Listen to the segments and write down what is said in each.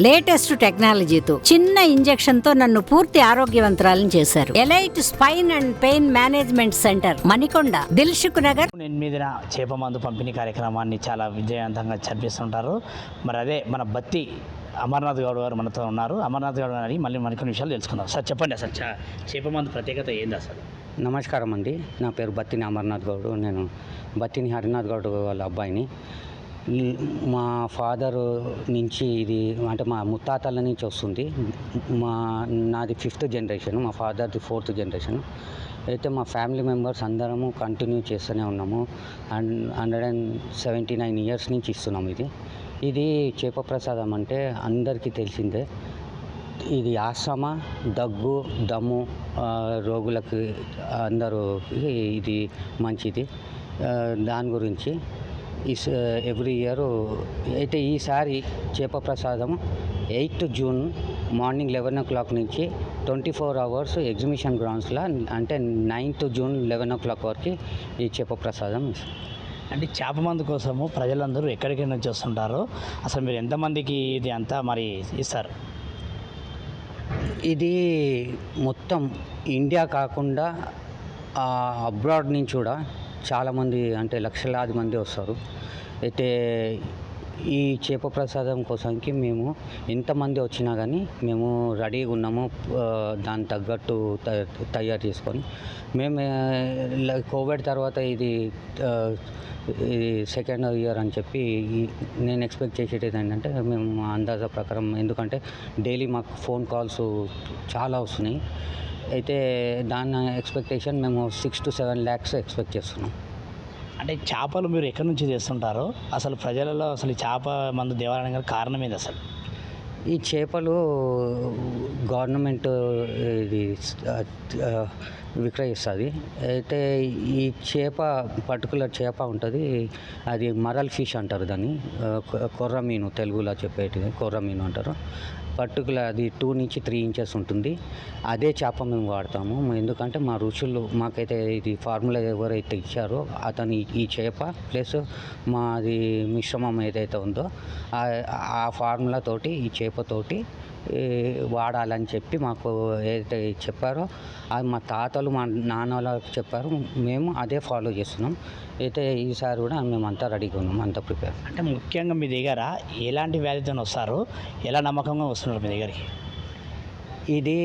Latest టెక్నాలజీతో చిన్న injection తో నన్ను పూర్తి ఆరోగ్యవంతురాలను చేశారు. Elite spine and pain management centre, Manikonda, Dilsukh Nagar. 8న చేప మందు పంపిణీ కార్యక్రమాన్ని చాలా విజయవంతంగా జరిపిస్తుంటారు. మరి అదే మన బత్తి అమర్నాథ్ గౌడ్ గారు మనతో ఉన్నారు. అమర్నాథ్ గౌడ్ గారి మళ్ళీ మరికొన్ని విషయాలు తెలుసుకుందాం. సార్ చెప్పండి, అసలు చేప మందు ప్రత్యేకత ఏంది అసలు? నమస్కారం అండి, నా పేరు బత్తిని అమర్నాథ్ గౌడ్. నేను బత్తిని హరినాథ్ గౌడ్ వాళ్ళ అబ్బాయిని. మా ఫాదర్ నుంచి ఇది అంటే మా ముత్తాతల నుంచి వస్తుంది. నాది 5th జనరేషన్, మా ఫాదర్ది 4th జనరేషన్. అయితే మా ఫ్యామిలీ మెంబర్స్ అందరము కంటిన్యూ చేస్తూనే ఉన్నాము. 179 ఇయర్స్ నుంచి ఇస్తున్నాము. ఇది చేప ప్రసాదం అంటే అందరికీ తెలిసిందే. ఇది ఆస్తమా, దగ్గు, దమ్ము రోగులకు అందరూ ఇది మంచిది. దాని గురించి ఎవ్రీ ఇయర్ అయితే ఈసారి చేప ప్రసాదం 8th జూన్ మార్నింగ్ 11 o'clock నుంచి 24 hours ఎగ్జిబిషన్ గ్రౌండ్స్లో, అంటే 9th జూన్ 11 o'clock వరకు ఈ చేప ప్రసాదం. అంటే చేప మందు కోసము ప్రజలందరూ ఎక్కడికి నుంచి వస్తుంటారు? అసలు మీరు ఎంతమందికి ఇది అంతా మరి ఇస్తారు? ఇది మొత్తం ఇండియా కాకుండా అబ్రాడ్ నుంచి కూడా చాలామంది, అంటే లక్షలాది మంది వస్తారు. అయితే ఈ చేప ప్రసాదం కోసానికి మేము ఎంతమంది వచ్చినా కానీ మేము రెడీగా ఉన్నాము. దాని తగ్గట్టు తయారు చేసుకొని మేము కోవిడ్ తర్వాత ఇది 2nd ఇయర్ అని చెప్పి నేను ఎక్స్పెక్ట్ చేసేది ఏంటంటే మేము అందాజ ప్రకారం, ఎందుకంటే డైలీ మాకు ఫోన్ కాల్స్ చాలా వస్తున్నాయి. అయితే దాని ఎక్స్పెక్టేషన్ మేము 6 to 7 lakhs ఎక్స్పెక్ట్ చేస్తున్నాం. అంటే చేపలు మీరు ఎక్కడి నుంచి చేస్తుంటారో, అసలు ప్రజలలో అసలు ఈ చేప మందు దేవాలయం కారణం ఏంది అసలు? ఈ చేపలు గవర్నమెంట్ ఇది విక్రయిస్తుంది. అయితే ఈ చేప పర్టికులర్ చేప ఉంటుంది, అది మరల్ ఫిష్ అంటారు దాన్ని. కొర్రమీను తెలుగులో చెప్పేటిది కొర్రమీను అంటారు. పర్టికులర్ అది 2 నుంచి 3 inches ఉంటుంది. అదే చేప మేము వాడతాము. ఎందుకంటే మా రుచులు, మాకైతే ఇది ఫార్ములా ఎవరైతే ఇచ్చారో అతను ఈ చేప ప్లస్ మాది మిశ్రమం ఏదైతే ఉందో ఆ ఫార్ములా తోటి, ఈ చేపతోటి వాడాలని చెప్పి మాకు ఏదైతే చెప్పారో అది మా తాతలు, మా నాన్నలు చెప్పారు. మేము అదే ఫాలో చేస్తున్నాం. అయితే ఈసారి కూడా మేమంతా రెడీగా ఉన్నాం, అంతా ప్రిపేర్. అంటే ముఖ్యంగా మీ దగ్గర ఎలాంటి వ్యాధితో వస్తారు, ఎలా నమ్మకంగా వస్తున్నారు మీ దగ్గరికి? ఇది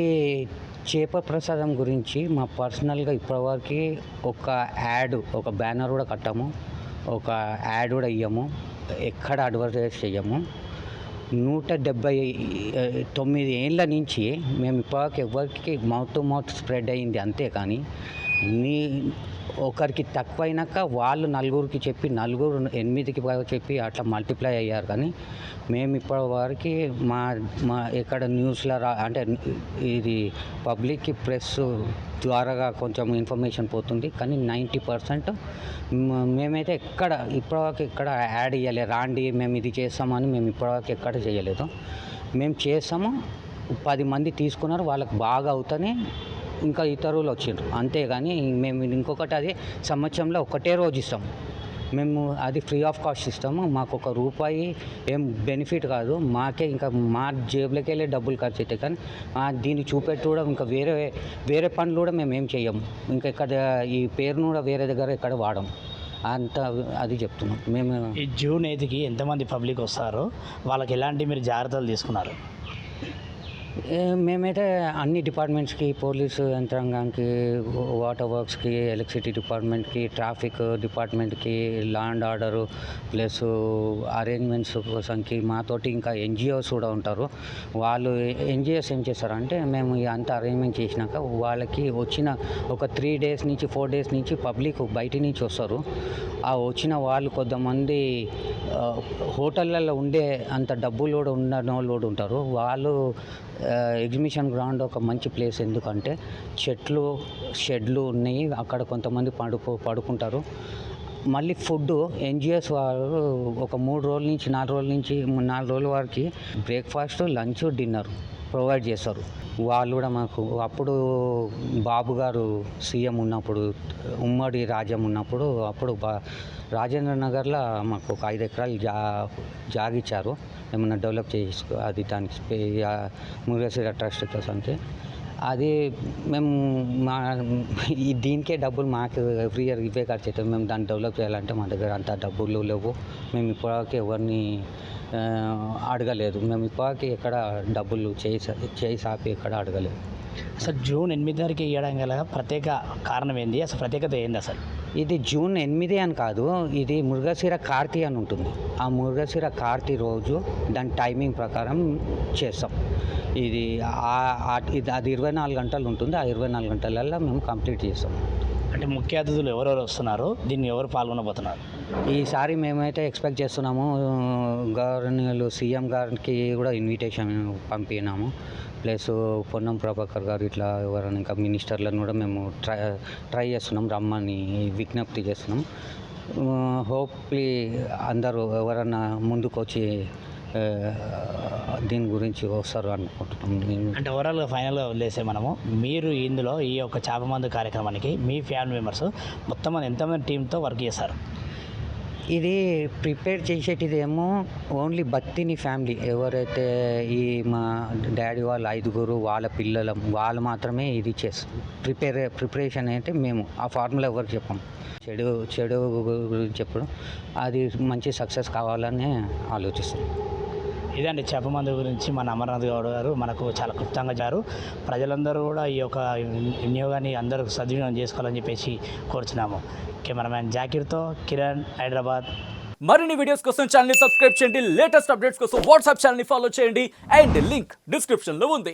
చేప ప్రసాదం గురించి మా పర్సనల్గా ఇప్పటివరకు ఒక బ్యానర్ కూడా కట్టాము, ఒక యాడ్ కూడా ఇయ్యము, ఎక్కడ అడ్వర్టైజ్ చెయ్యము. 179 ఏళ్ళ నుంచి మేము ఇప్పటివరకు ఎవరికి మౌత్ టు మౌత్ స్ప్రెడ్ అయ్యింది అంతే. కానీ ఒకరికి తక్కువైనాక వాళ్ళు 4కి చెప్పి, 4 8కి చెప్పి అట్లా మల్టిప్లై అయ్యారు. కానీ మేము ఇప్పటి వరకు మా ఎక్కడ న్యూస్లో అంటే ఇది పబ్లిక్కి ప్రెస్ ద్వారాగా కొంచెం ఇన్ఫర్మేషన్ పోతుంది. కానీ 90% మేమైతే ఇప్పటివరకు ఎక్కడ యాడ్ ఇవ్వలేదు. రాండి మేము ఇది చేస్తామని మేము ఇప్పటివరకు ఎక్కడ చేయలేదు. మేము చేస్తాము, 10 మంది తీసుకున్నారు, వాళ్ళకి బాగా అవుతానే ఇంకా ఇతరులు వచ్చిండ్రు. అంతేగాని మేము ఇంకొకటి అది సంవత్సరంలో ఒకటే రోజు ఇస్తాము. మేము అది ఫ్రీ ఆఫ్ కాస్ట్ ఇస్తాము. మాకు ₹1 ఏం బెనిఫిట్ కాదు. మాకే ఇంకా మా జేబులోకి వెళ్ళే డబ్బులు ఖర్చు అవుతాయి. కానీ దీన్ని చూపెట్టి కూడా ఇంకా వేరే పనులు కూడా మేము ఏం చేయము. ఇంకా ఇక్కడ ఈ పేరును కూడా వేరే దగ్గర ఎక్కడ వాడము. అది చెప్తున్నాం. మేము ఈ జూన్ 8కి ఎంతమంది పబ్లిక్ వస్తారో వాళ్ళకి ఎలాంటి మీరు జాగ్రత్తలు తీసుకున్నారు? మేమైతే అన్ని డిపార్ట్మెంట్స్కి, పోలీసు యంత్రాంగానికి, వాటర్ వర్క్స్కి, ఎలక్ట్రిసిటీ డిపార్ట్మెంట్కి, ట్రాఫిక్ డిపార్ట్మెంట్కి, law and order plus arrangements కోసంకి మాతోటి ఇంకా NGOs కూడా ఉంటారు. వాళ్ళు NGOs ఏం చేస్తారంటే, మేము అంతా అరేంజ్మెంట్ చేసినాక వాళ్ళకి వచ్చిన ఒక 3 days నుంచి 4 days నుంచి పబ్లిక్ బయట నుంచి వస్తారు. ఆ వచ్చిన వాళ్ళు కొంతమంది హోటళ్ళల్లో ఉండే అంత డబ్బులు కూడా ఉన్న వాళ్ళు కూడా ఉంటారు. వాళ్ళు ఎగ్జిబిషన్ గ్రౌండ్ ఒక మంచి ప్లేస్, ఎందుకంటే చెట్లు, షెడ్లు ఉన్నాయి. అక్కడ కొంతమంది పడుకుంటారు. మళ్ళీ ఫుడ్ NGOs వారు ఒక 3 రోజుల నుంచి 4 రోజుల వరకు బ్రేక్ఫాస్ట్, లంచ్, డిన్నర్ ప్రొవైడ్ చేస్తారు. వాళ్ళు కూడా మాకు అప్పుడు బాబు గారు సీఎం ఉన్నప్పుడు, ఉమ్మడి రాజ్యం ఉన్నప్పుడు, అప్పుడు రాజేంద్ర నగర్లో మాకు ఒక 5 ఎకరాలు జాగిచ్చారు. ఏమన్నా డెవలప్ చేసుకో అది దానికి మురుగశిర ట్రస్ట్ అంటే అది మేము మా దీనికే డబ్బులు మాకు ఎవ్రీ ఇయర్ ఇవే ఖర్చు అవుతాయి. మేము దాన్ని డెవలప్ చేయాలంటే మా దగ్గర అంత డబ్బులు లేవు. మేము ఇప్పటివరకు ఎవరిని అడగలేదు. మేము ఇప్పటివరకు ఎక్కడ డబ్బులు చేయి సాపి ఎక్కడ అడగలేదు. అసలు జూన్ 8 తారీఖు ఇవ్వడం గల ప్రత్యేక కారణం ఏంది, అసలు ప్రత్యేకత ఏంది అసలు? ఇది జూన్ 8 అని కాదు, ఇది మురుగశిర కార్తీ అని ఉంటుంది. ఆ మురుగశిర కార్తీ రోజు దాని టైమింగ్ ప్రకారం చేస్తాం. ఇది అది 24 గంటలు ఉంటుంది. ఆ 24 గంటలలో మేము కంప్లీట్ చేస్తాం. అంటే ముఖ్య అతిథులు ఎవరెవరు వస్తున్నారు, దీన్ని ఎవరు పాల్గొనబోతున్నారు? ఈసారి మేమైతే ఎక్స్పెక్ట్ చేస్తున్నాము, గవర్నర్లు సీఎం గారికి కూడా ఇన్విటేషన్ పంపినాము. ప్లస్ పొన్నం ప్రభాకర్ గారు ఇట్లా ఎవరైనా ఇంకా మినిస్టర్లను కూడా మేము ట్రై చేస్తున్నాం, రమ్మని విజ్ఞప్తి చేస్తున్నాం. హోప్లీ అందరూ ఎవరైనా ముందుకు వచ్చి దీని గురించి వస్తారు అనుకుంటున్నాం. అంటే ఓవరాల్గా ఫైనల్గా వదిలేసే మనము మీరు ఇందులో ఈ యొక్క చేపమందు కార్యక్రమానికి మీ ఫ్యామిలీ మెంబర్స్ మొత్తం ఎంతమంది టీంతో వర్క్ చేస్తారు? ఇది ప్రిపేర్ చేసేటిది ఏమో ఓన్లీ బత్తిని ఫ్యామిలీ ఎవరైతే ఈ మా డాడీ వాళ్ళ 5 వాళ్ళ పిల్లలు వాళ్ళు మాత్రమే ఇది చేస్తారు. ప్రిపరేషన్ అంటే మేము ఆ ఫార్ములా ఎవరికి చెప్పాం. చెడు గురించి చెప్పడం అది మంచి సక్సెస్ కావాలని ఆలోచిస్తాం. ఇదండి చేపమందు గురించి మన అమర్నాథ్ గౌడ్ గారు మనకు చాలా క్లుప్తంగా జారు. ప్రజలందరూ కూడా ఈ యొక్క వినియోగాన్ని అందరూ సద్వినియోగం చేసుకోవాలని చెప్పేసి కోరుచున్నాము. కెమెరామ్యాన్ జాకీర్తో కిరణ్, హైదరాబాద్. మరిన్ని వీడియోస్ కోసం ఛానల్ ని సబ్స్క్రైబ్ చేయండి. లేటెస్ట్ అప్డేట్స్ కోసం వాట్సాప్ ఛానల్ ని ఫాలో చేయండి. అండ్ లింక్ డిస్క్రిప్షన్ లో ఉంది.